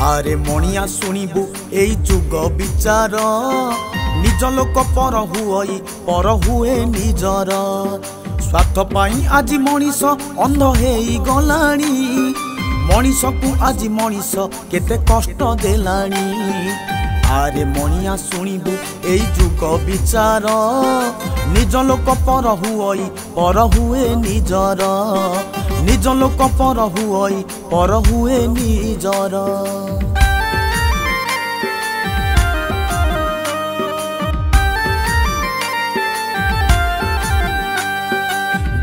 आरे मणिया शुणिबु एई जुग विचार निज लोक पर हुए निजर स्वार्थ पाई आज मनीष अंध हेई गलानी मनीष को आज मनीष केते कष्ट देलानी। आरे मणिया शुणिबु एई जुग विचार निज लोक पर हुए निजर निज लोक पर हुए निजर।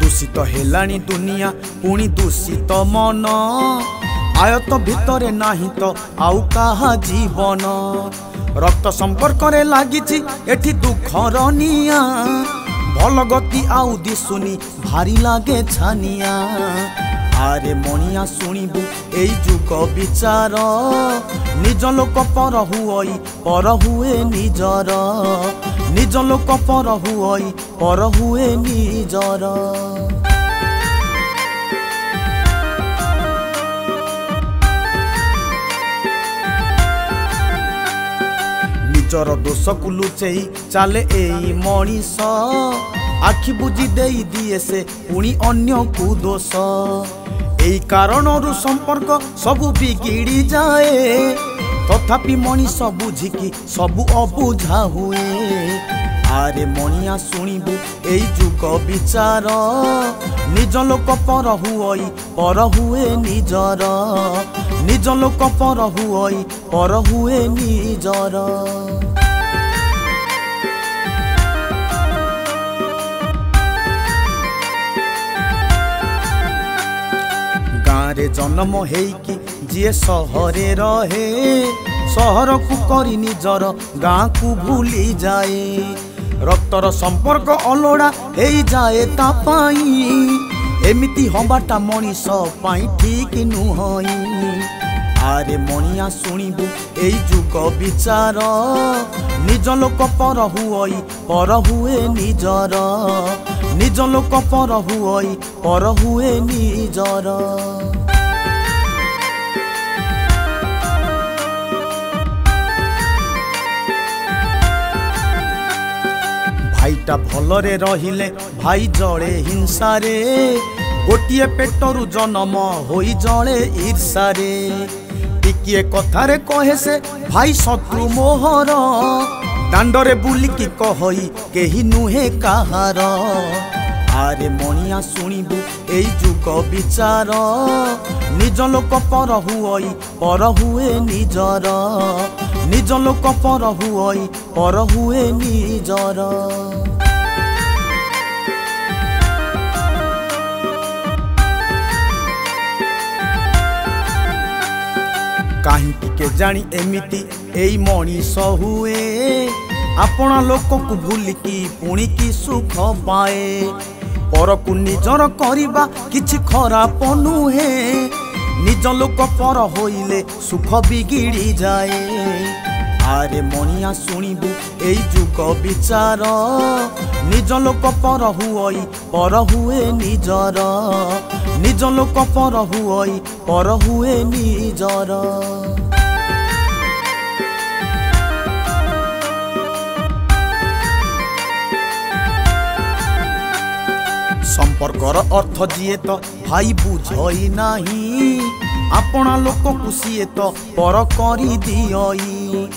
दूषित हेलानी दुनिया पुणी दूषित मन आयत भितरे नाही तो आउ काहा जीवन रक्त संपर्क रे लागिछि एठी दुखर निया भल गति आउ दिसुनी भारी लागे छानिया। आरे मणिया शुणिबु एई जुग विचार निज लोक पर हुए निजर निज लोक पर हुए निजर। निजर दोष को लुचेई चाले एई मनीष आखि बुझी देई दिए से पुणी अन्य को दोष एई कारणरू संपर्क सबु बिगिड़ी जाए तथापि मनीष बुझिकी सबु अबुझा हुए। आरे मणिया शुणिबु एई जुग विचार निज लोक पर हुए निजर निज लोक पर हुए निजर। गाँरे जन्म हेइकी जीए सहरे रहे सहर को करी निजर गाँ को भूली जाए रक्तर संपर्क अलोड़ा हेई जाए ता पाई एमिति हबाटा मनीष पाई ठीक नुहई। आरे मणिया शुणिबु एई जुग विचार निज लोक पर हुए निजर निज लोक पर हुए निजर। भाईटा भलरे रहिले भाई जड़े हिंसारे गोटिए पेटरू जन्म होई जड़े ईर्षारे टिकिए कथारे कहे से भाई शत्रु मोहर दांडरे बुलिकी कहई केही नुहे काहार। आरे मणिया शुणिबु एई जुग विचार निज लोक पर हुए निजर निज लोक पर हुए निजर। कहीं के जानी एमिति एई मनीष हुए आपना लोक को भूलिकी पुणी की सुख पाए पर को निजर करिबा किछि खराप नुहे निज लोक पर होइले सुख बिगिड़ी जाए। आरे मणिया शुणिबु एई जुग विचार निज लोक पर हुए निजर निज लोक पर हुए निजर। संपर्कर अर्थ जीए तो भाई बुझई नाही आपना लोक को सीए तो पर करी दियई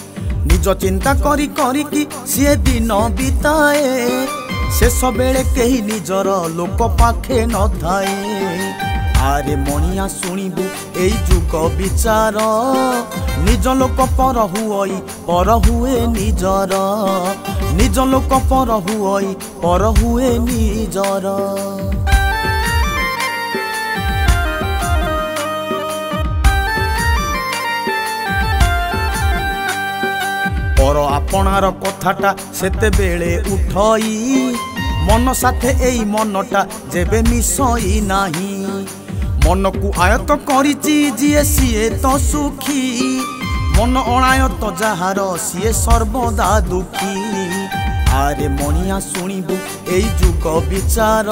निज चिंता करी करी कि सीए दिन बिताए शेष बेले केही निजर लोक पाखे न थाए। आरे मणिया शुणिबु एई जुग विचार निज लोक पर हुए निजर निज लोक पर हुए निजर। पर आपनार कथाटा सेते बेले उठई मन साथे एई मनटा जेबे मिसई नाही मन को आयत करिछि जिए सीए तो सुखी मन अणायत जहार सीए सर्वदा दुखी। आरे मणिया शुणिबु एई जुग विचार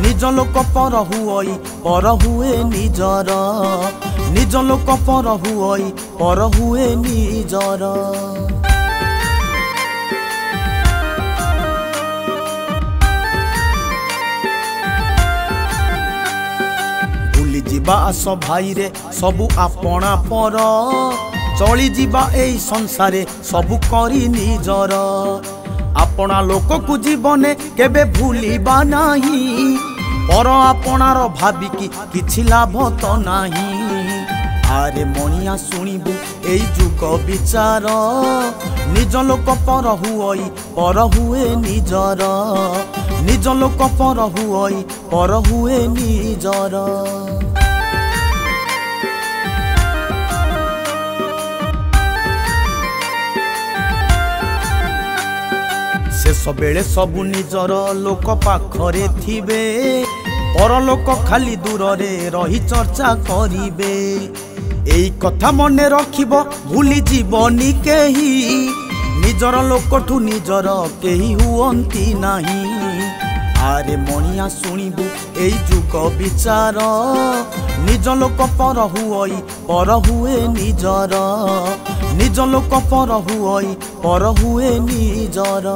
निज लोक पर हुई पर हुए निजर निज लोक पर हुई पर हुए निजर भूली जीवा आस भाई रे सबु आपणा पर चली जीवा एई संसारे सबु करी निजर आपना लोक को जीवने केबे भूलिबा नाही पर आपनार भाबिकी किछि लाभ तो नाही आरे मणिया शुणिबु एई जुग विचार निज लोक पर हुई पर हुए निजर निज लोक पर हुई पर हुए निजर शेष बेले सबु निजर लोक पाखरे थिबे पर लोक खाली दूर रे रही चर्चा करिबे एई कथा मने रखिबो भूली जीवनी केही निजर लोकठू निजर केही हुअंती नाही आरे मणिया शुणिबु एई जुग विचार निज लोक पर हुई पर हुए निजर निज लोक पर हुई पर हुए निजर।